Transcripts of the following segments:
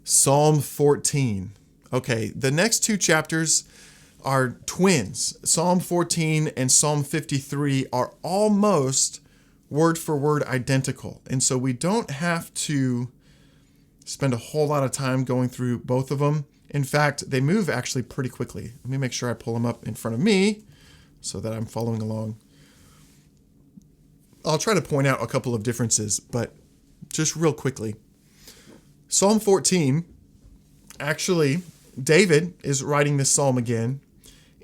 Psalm 14. Okay, the next two chapters are twins. Psalm 14 and Psalm 53 are almost word for word identical. And so we don't have to spend a whole lot of time going through both of them. In fact, they move actually pretty quickly. Let me make sure I pull them up in front of me so that I'm following along. I'll try to point out a couple of differences, but just real quickly. Psalm 14, actually, David is writing this psalm again,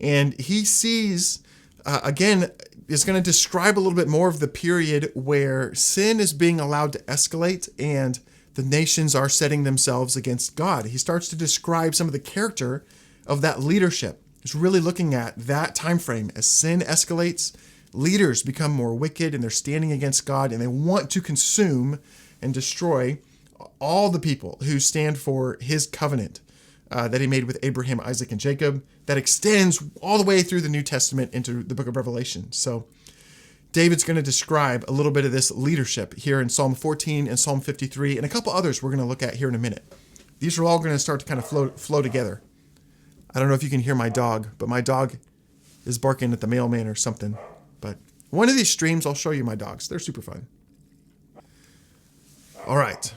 and he sees, again, is going to describe a little bit more of the period where sin is being allowed to escalate and the nations are setting themselves against God. He starts to describe some of the character of that leadership. He's really looking at that time frame as sin escalates, leaders become more wicked and they're standing against God and they want to consume and destroy all the people who stand for his covenant that he made with Abraham, Isaac, and Jacob that extends all the way through the New Testament into the book of Revelation. So David's going to describe a little bit of this leadership here in Psalm 14 and Psalm 53 and a couple others we're going to look at here in a minute. These are all going to start to kind of flow together. I don't know if you can hear my dog, but my dog is barking at the mailman or something. But one of these streams, I'll show you my dogs. They're super fun. All right.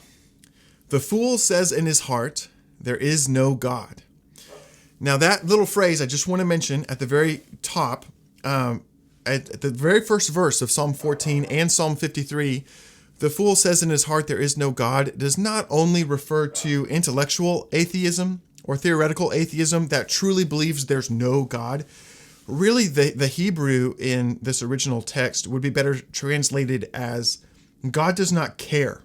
The fool says in his heart, there is no God. Now that little phrase I just want to mention at the very top, at the very first verse of Psalm 14 and Psalm 53, the fool says in his heart there is no God, does not only refer to intellectual atheism or theoretical atheism that truly believes there's no God. Really, the Hebrew in this original text would be better translated as God does not care,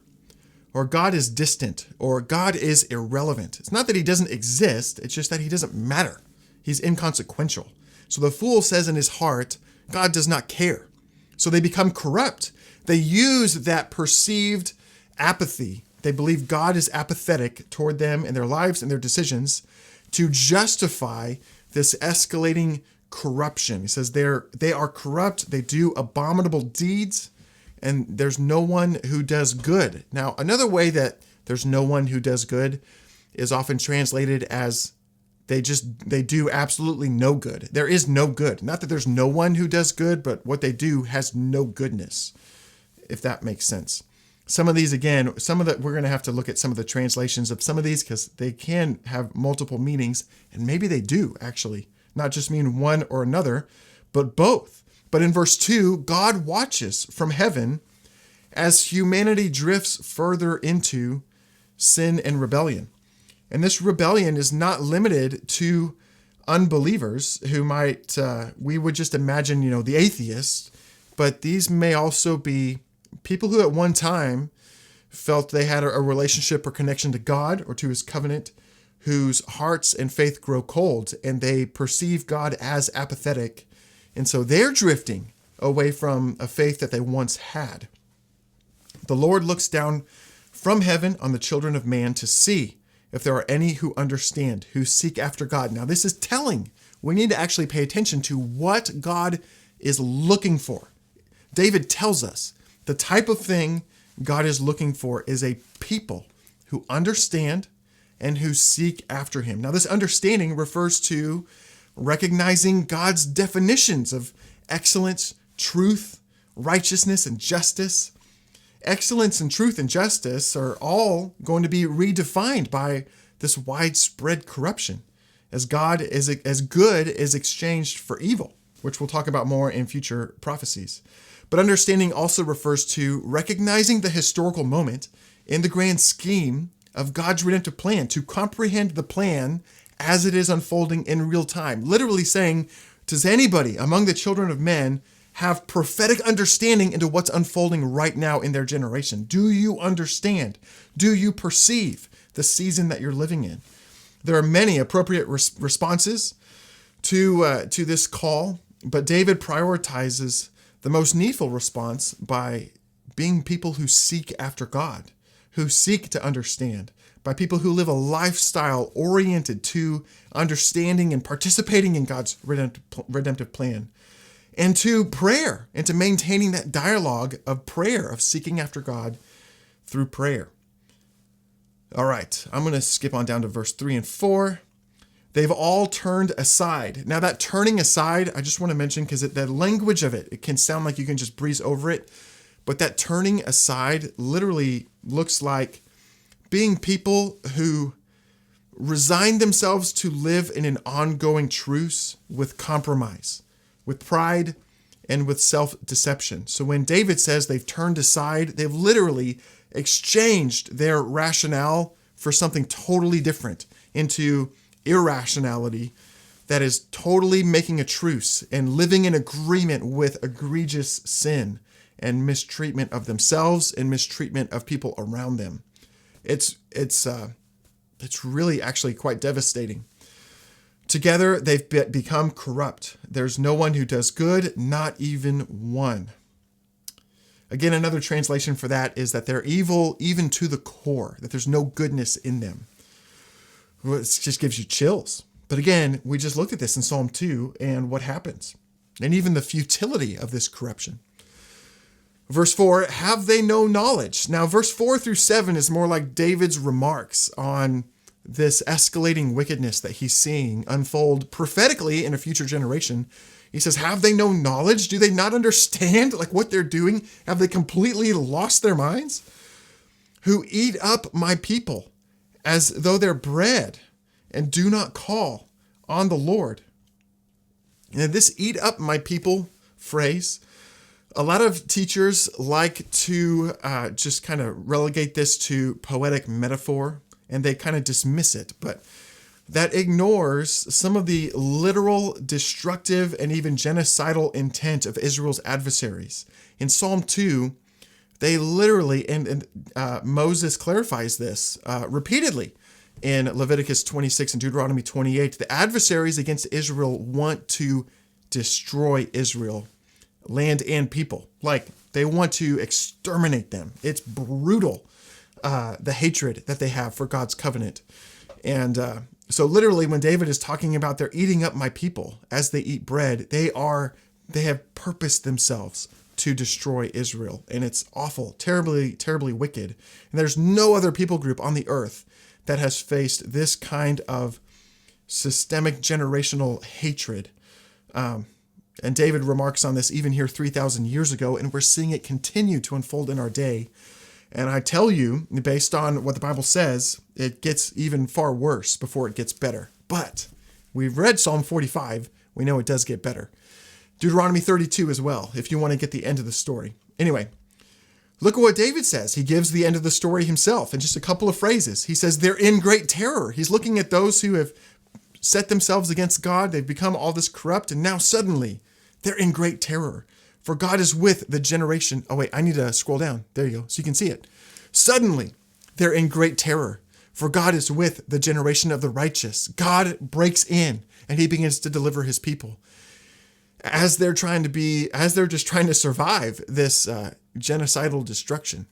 or God is distant, or God is irrelevant. It's not that he doesn't exist, it's just that he doesn't matter. He's inconsequential. So the fool says in his heart, God does not care. So they become corrupt. They use that perceived apathy. They believe God is apathetic toward them and their lives and their decisions to justify this escalating corruption. He says they are corrupt. They do abominable deeds, and there's no one who does good. Now, another way that there's no one who does good is often translated as they do absolutely no good. There is no good. Not that there's no one who does good, but what they do has no goodness, if that makes sense. Some of these, again, we're going to have to look at some of the translations of some of these because they can have multiple meanings, and maybe they do actually not just mean one or another, but both. But in verse 2, God watches from heaven as humanity drifts further into sin and rebellion. And this rebellion is not limited to unbelievers who might, we would just imagine, the atheists, but these may also be people who at one time felt they had a relationship or connection to God or to his covenant, whose hearts and faith grow cold and they perceive God as apathetic. And so they're drifting away from a faith that they once had. The Lord looks down from heaven on the children of man to see if there are any who understand, who seek after God. Now, this is telling. We need to actually pay attention to what God is looking for. David tells us the type of thing God is looking for is a people who understand and who seek after him. Now, this understanding refers to recognizing God's definitions of excellence, truth, righteousness, and justice. Excellence and truth and justice are all going to be redefined by this widespread corruption as God is as good is exchanged for evil, which we'll talk about more in future prophecies. But understanding also refers to recognizing the historical moment in the grand scheme of God's redemptive plan, to comprehend the plan as it is unfolding in real time. Literally saying, does anybody among the children of men have prophetic understanding into what's unfolding right now in their generation? Do you understand? Do you perceive the season that you're living in? There are many appropriate responses to this call, but David prioritizes the most needful response by being people who seek after God, who seek to understand, by people who live a lifestyle oriented to understanding and participating in God's redemptive plan, and to prayer, and to maintaining that dialogue of prayer, of seeking after God through prayer. All right, I'm going to skip on down to verse 3 and 4. They've all turned aside. Now that turning aside, I just want to mention, because the language of it can sound like you can just breeze over it. But that turning aside literally looks like being people who resign themselves to live in an ongoing truce with compromise, with pride, and with self-deception. So when David says they've turned aside, they've literally exchanged their rationale for something totally different, into irrationality that is totally making a truce and living in agreement with egregious sin and mistreatment of themselves and mistreatment of people around them. It's really actually quite devastating. Together, they've become corrupt. There's no one who does good, not even one. Again, another translation for that is that they're evil even to the core, that there's no goodness in them. Well, it just gives you chills. But again, we just looked at this in Psalm 2 and what happens, and even the futility of this corruption. Verse 4, have they no knowledge? Now, verse 4 through 7 is more like David's remarks on this escalating wickedness that he's seeing unfold prophetically in a future generation. He says, have they no knowledge? Do they not understand like what they're doing? Have they completely lost their minds? Who eat up my people as though they're bread, and do not call on the Lord. And this eat up my people phrase, a lot of teachers like to just kind of relegate this to poetic metaphor, and they kind of dismiss it, but that ignores some of the literal, destructive, and even genocidal intent of Israel's adversaries. In Psalm 2, they literally, and Moses clarifies this repeatedly in Leviticus 26 and Deuteronomy 28. The adversaries against Israel want to destroy Israel, land and people. Like, they want to exterminate them. It's brutal, the hatred that they have for God's covenant. And so literally when David is talking about they're eating up my people as they eat bread, they have purposed themselves to destroy Israel. And it's awful, terribly, terribly wicked. And there's no other people group on the earth that has faced this kind of systemic generational hatred. And David remarks on this even here 3,000 years ago, and we're seeing it continue to unfold in our day. And I tell you, based on what the Bible says, it gets even far worse before it gets better. But we've read Psalm 45. We know it does get better. Deuteronomy 32 as well, if you want to get the end of the story. Anyway, look at what David says. He gives the end of the story himself in just a couple of phrases. He says they're in great terror. He's looking at those who have set themselves against God. They've become all this corrupt, and now suddenly they're in great terror. For God is with the generation. Oh, wait, I need to scroll down. There you go, so you can see it. Suddenly, they're in great terror. For God is with the generation of the righteous. God breaks in, and he begins to deliver his people. As they're just trying to survive this genocidal destruction.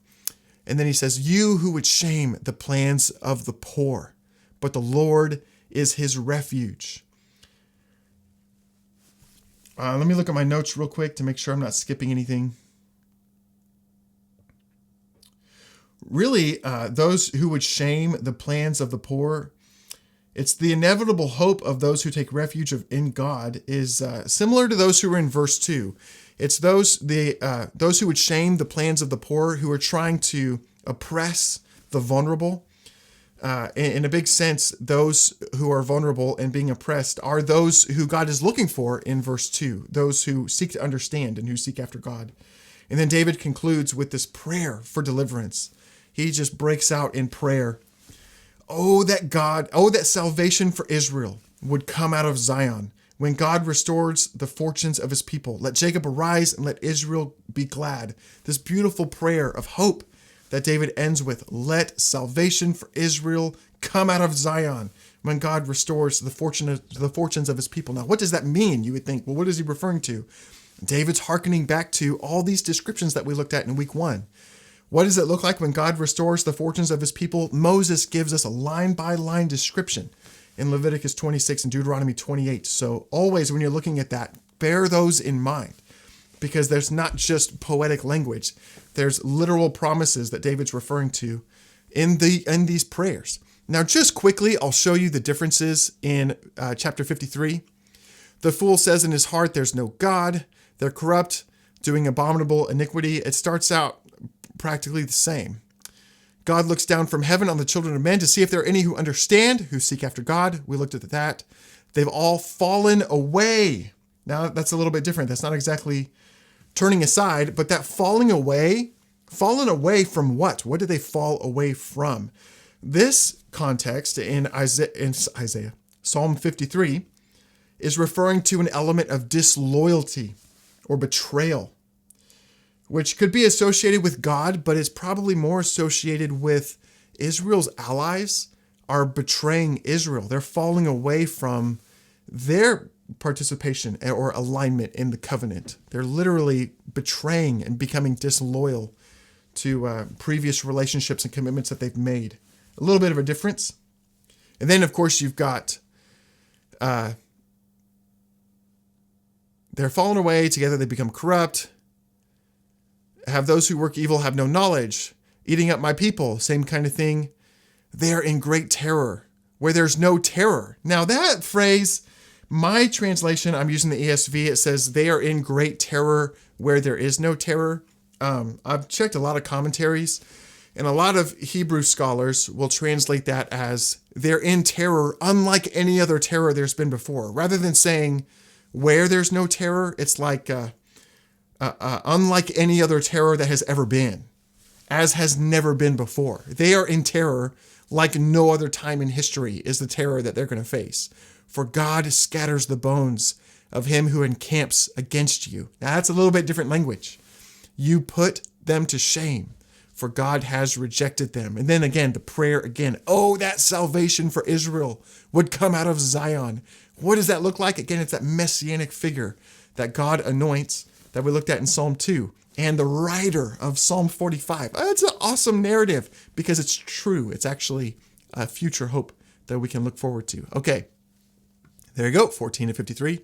And then he says, you who would shame the plans of the poor, but the Lord is his refuge. Let me look at my notes real quick to make sure I'm not skipping anything. Really, those who would shame the plans of the poor, it's the inevitable hope of those who take refuge in God is similar to those who are in verse 2. It's those who would shame the plans of the poor, who are trying to oppress the vulnerable. In a big sense, those who are vulnerable and being oppressed are those who God is looking for in verse 2, those who seek to understand and who seek after God. And then David concludes with this prayer for deliverance. He just breaks out in prayer. Oh, that salvation for Israel would come out of Zion when God restores the fortunes of his people. Let Jacob arise and let Israel be glad. This beautiful prayer of hope that David ends with, let salvation for Israel come out of Zion when God restores the fortunes of his people. Now, what does that mean? You would think, well, what is he referring to? David's hearkening back to all these descriptions that we looked at in week 1. What does it look like when God restores the fortunes of his people? Moses gives us a line-by-line description in Leviticus 26 and Deuteronomy 28. So always when you're looking at that, bear those in mind, because there's not just poetic language. There's literal promises that David's referring to in these prayers. Now, just quickly, I'll show you the differences in chapter 53. The fool says in his heart, there's no God. They're corrupt, doing abominable iniquity. It starts out practically the same. God looks down from heaven on the children of men to see if there are any who understand, who seek after God. We looked at that. They've all fallen away. Now, that's a little bit different. That's not exactly turning aside, but that fallen away from what? What did they fall away from? This context in Isaiah, Psalm 53, is referring to an element of disloyalty or betrayal, which could be associated with God, but is probably more associated with Israel's allies are betraying Israel. They're falling away from their participation or alignment in the covenant. They're literally betraying and becoming disloyal to previous relationships and commitments that they've made. A little bit of a difference. And then, of course, you've got they're fallen away, together they become corrupt. Have those who work evil have no knowledge. Eating up my people, same kind of thing. They are in great terror, where there's no terror. Now that phrase, my translation, I'm using the ESV, it says they are in great terror where there is no terror. I've checked a lot of commentaries, and a lot of Hebrew scholars will translate that as they're in terror unlike any other terror there's been before. Rather than saying where there's no terror, it's like unlike any other terror that has ever been, as has never been before. They are in terror like no other time in history is the terror that they're going to face. For God scatters the bones of him who encamps against you. Now that's a little bit different language. You put them to shame, for God has rejected them. And then again, the prayer again, oh, that salvation for Israel would come out of Zion. What does that look like? Again, it's that messianic figure that God anoints that we looked at in Psalm 2 and the writer of Psalm 45. It's an awesome narrative because it's true. It's actually a future hope that we can look forward to. Okay, there you go, 14 to 53.